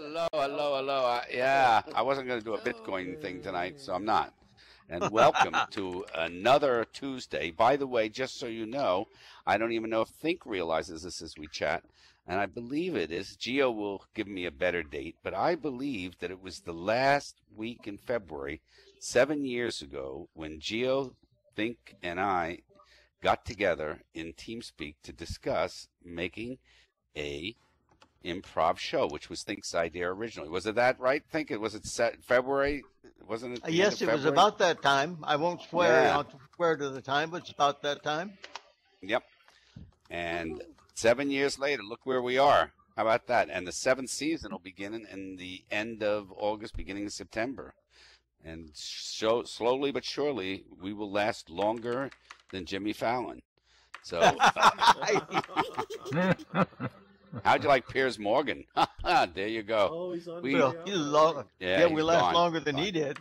Hello, hello, hello. Yeah, I wasn't going to do a Bitcoin thing tonight, so I'm not. And welcome to another Tuesday. By the way, just so you know, I don't even know if Think realizes this as we chat, and I believe it is. Gio will give me a better date, but I believe that it was the last week in February, 7 years ago, when Gio, Think, and I got together in TeamSpeak to discuss making a improv show, which was Think's idea originally. Was it that right? Think it was it set February? Wasn't it? Yes, it was about that time. I won't swear to the time, but it's about that time. Yep. And 7 years later, look where we are. How about that? And the 7th season will begin in the end of August, beginning of September. And slowly but surely, we will last longer than Jimmy Fallon. So, how'd you like Piers Morgan? There you go. Oh, he's on We video. last longer than he did.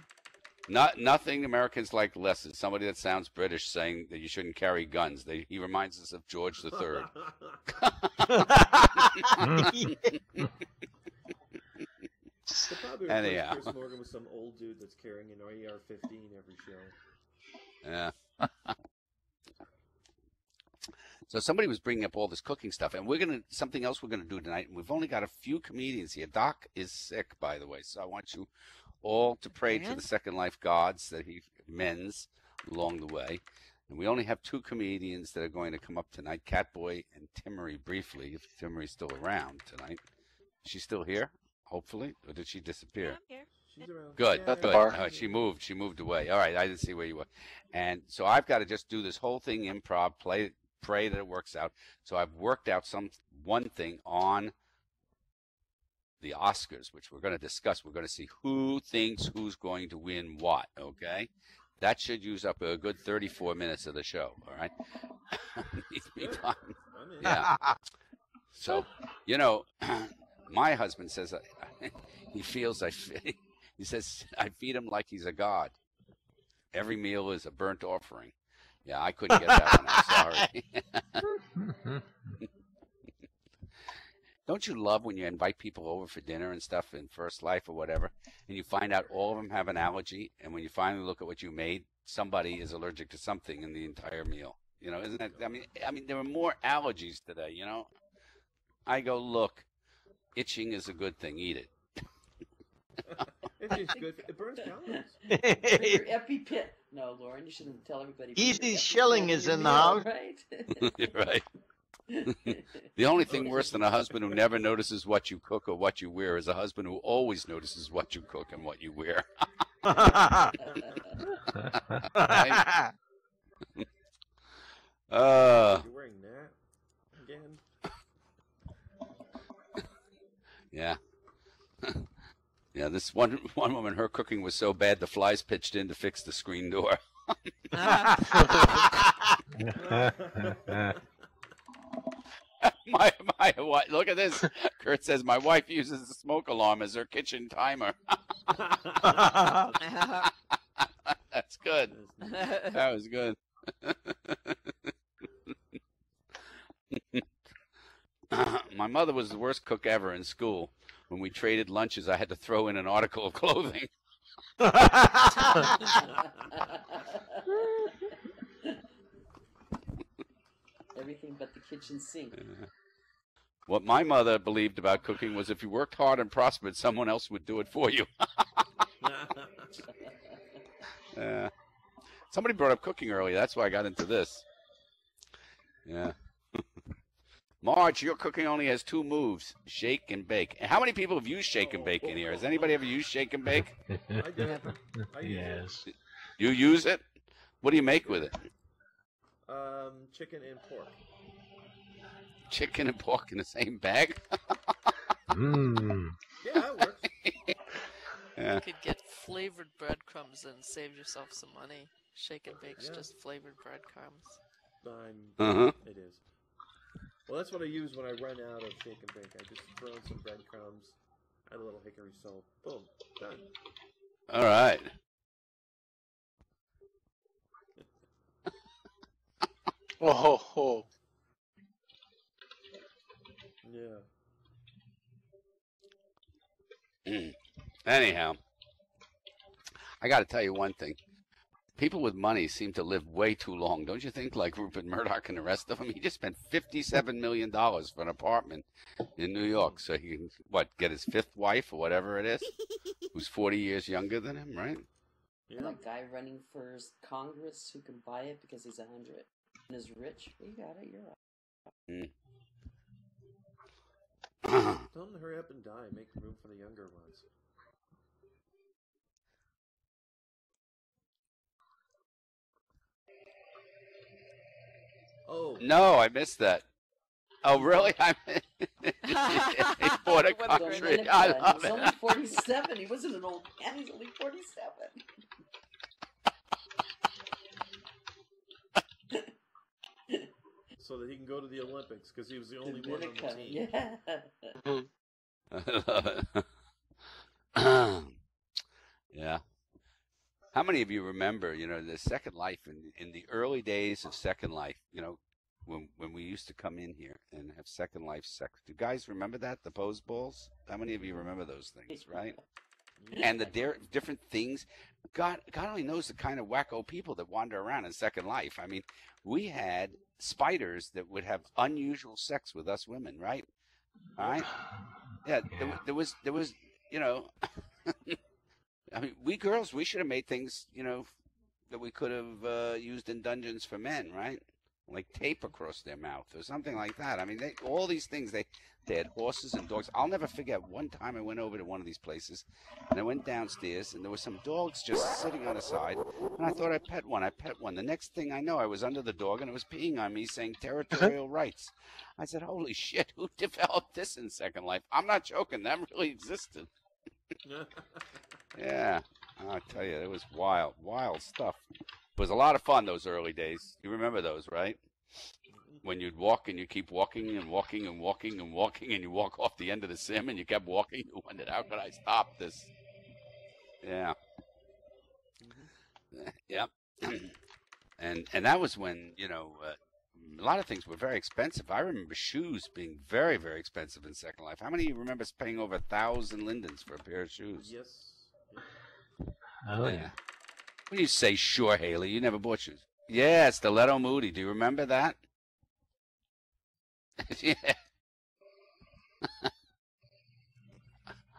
Nothing Americans like less than somebody that sounds British saying that you shouldn't carry guns. He reminds us of George III. Anyhow. Chris Morgan was some old dude that's carrying an AR-15 every show. Yeah. So somebody was bringing up all this cooking stuff, and something else we're gonna do tonight. And we've only got a few comedians here. Doc is sick, by the way, so I want you all to pray to the Second Life gods that he mends along the way. And we only have 2 comedians that are going to come up tonight, Catboy and Timmery briefly, if Timmery's still around tonight. Is she still here, hopefully, or did she disappear? I'm here. She's around. Good, Yeah, good. All right, she moved away. All right, I didn't see where you were. And so I've got to just do this whole thing improv, pray that it works out. So I've worked out one thing on the Oscars, which we're going to discuss. We're going to see who thinks who's going to win what, okay? That should use up a good 34 minutes of the show, all right? Needs me time. Yeah. So, my husband says he says I feed him like he's a god. Every meal is a burnt offering. Yeah, I couldn't get that one. I'm sorry. Don't you love when you invite people over for dinner and stuff in First Life or whatever, and you find out all of them have an allergy, and when you finally look at what you made, somebody is allergic to something in the entire meal. Isn't that? I mean, there are more allergies today. I go, look, itching is a good thing. Eat it. It's good. It burns calories. Your EpiPen. No, Lauren, you shouldn't tell everybody. Easy Shelling is in the house. Right? You're right. The only thing worse than a husband who never notices what you cook or what you wear is a husband who always notices what you cook and what you wear. You're wearing that again? Yeah. Yeah, this one woman, her cooking was so bad the flies pitched in to fix the screen door. My look at this. Kurt says my wife uses the smoke alarm as her kitchen timer. That's good. That was good. My mother was the worst cook ever in school. When we traded lunches, I had to throw in an article of clothing. Everything but the kitchen sink. What my mother believed about cooking was if you worked hard and prospered, someone else would do it for you. Somebody brought up cooking earlier. That's why I got into this. Yeah. Marge, your cooking only has 2 moves, shake and bake. How many people have used shake and bake in here? Has anybody ever used shake and bake? I did. Yes. You use it? What do you make with it? Chicken and pork. Chicken and pork in the same bag? Mmm. Yeah, it works. Yeah. You could get flavored breadcrumbs and save yourself some money. Shake and bake's just flavored breadcrumbs. It is. Well, that's what I use when I run out of shake and bake. I just throw in some breadcrumbs, add a little hickory salt. Boom, done. All right. Oh. Yeah. Anyhow, I got to tell you one thing. People with money seem to live way too long, don't you think? Like Rupert Murdoch and the rest of them. He just spent $57 million for an apartment in New York, so he can get his fifth wife or whatever it is, who's 40 years younger than him, right? Yeah. That guy running for Congress who can buy it because he's 100 and is rich. You got it. You're right. Tell them to hurry up and die. Make room for the younger ones. Oh no, I missed that. Oh really? He bought a country. I love He's only 47. He wasn't an old man. He's only 47. So that he can go to the Olympics because he was the only one on the team. Yeah. I love it. Yeah. How many of you remember, the Second Life in the early days of Second Life, when we used to come in here and have Second Life sex? Do you guys remember that, the pose balls? How many of you remember those things, right? And the different things. God only knows the kind of wacko people that wander around in Second Life. I mean, we had spiders that would have unusual sex with us women, right? All right? Yeah, there was I mean, we girls, we should have made things, that we could have used in Dungeons for Men, right? Like tape across their mouth or something like that. I mean, all these things, they had horses and dogs. I'll never forget one time I went over to one of these places, and I went downstairs, and there were some dogs just sitting on the side, and I thought I pet one. The next thing I know, I was under the dog, and it was peeing on me, saying territorial rights. I said, holy shit, who developed this in Second Life? I'm not joking. That really existed. Yeah, I'll tell you, it was wild stuff. It was a lot of fun, those early days. You remember those, right? When you'd walk and you keep walking and walking and walking and walking, and you walk off the end of the sim and you kept walking. You wondered, how could I stop this? Yeah. Yep. And that was when, a lot of things were very expensive. I remember shoes being very, very expensive in Second Life. How many of you remember paying over 1,000 lindens for a pair of shoes? Yes. Oh, yeah. When you say, sure, Haley, you never bought shoes. Yeah, Stiletto Moody. Do you remember that? Yeah.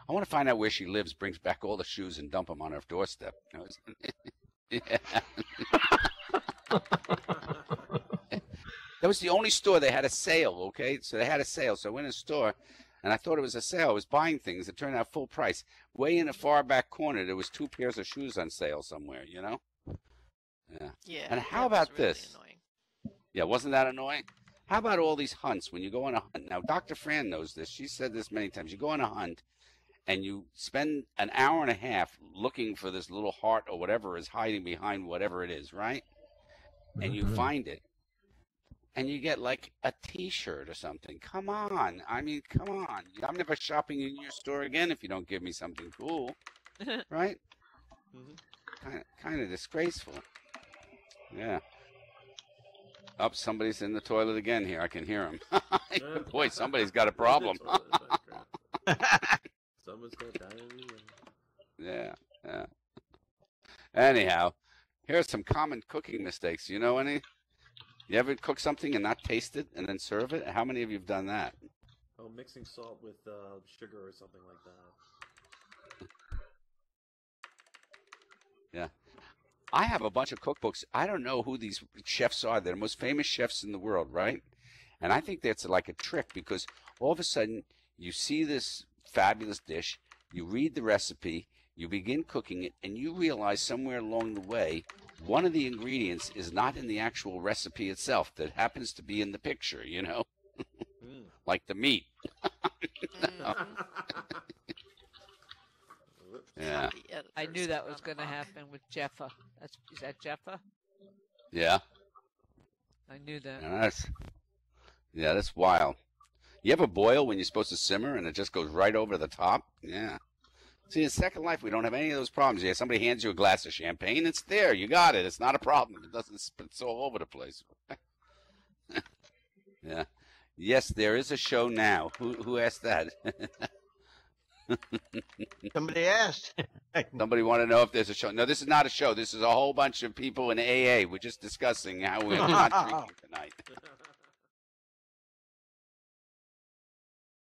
I want to find out where she lives, brings back all the shoes and dump them on her doorstep. Yeah. That was the only store they had a sale, okay? So they had a sale. So I went in a store, and I thought it was a sale. I was buying things. It turned out full price. Way in the far back corner, there was 2 pairs of shoes on sale somewhere, Yeah. Yeah. And how about really this? Annoying. Yeah, wasn't that annoying? How about all these hunts when you go on a hunt? Now, Dr. Fran knows this. She said this many times. You go on a hunt, and you spend an hour and a half looking for this little heart or whatever is hiding behind whatever it is, right? And you find it. And you get like a T-shirt or something. Come on. I mean, come on. I'm never shopping in your store again if you don't give me something cool. Right? Kind of disgraceful. Yeah. Oh, somebody's in the toilet again here. I can hear him. Boy, somebody's got a problem. Someone's got diarrhea. Yeah. Anyhow, here's some common cooking mistakes. You know any? You ever cook something and not taste it and then serve it? How many of you have done that? Oh, mixing salt with sugar or something like that. Yeah. I have a bunch of cookbooks. I don't know who these chefs are. They're the most famous chefs in the world, right? And I think that's like a trick because all of a sudden you see this fabulous dish, you read the recipe, you begin cooking it, and you realize somewhere along the way one of the ingredients is not in the actual recipe itself that happens to be in the picture, like the meat. Yeah. I knew that was going to happen with Jeffa. Is that Jeffa? Yeah. I knew that. And that's wild. You ever boil when you're supposed to simmer and it just goes right over the top? Yeah. See, in Second Life, we don't have any of those problems. Yeah, somebody hands you a glass of champagne, it's there. You got it. It's not a problem. It doesn't spit all over the place. Yeah. Yes, there is a show now. Who asked that? Somebody asked. Somebody want to know if there's a show. No, this is not a show. This is a whole bunch of people in AA. We're just discussing how we're not drinking tonight.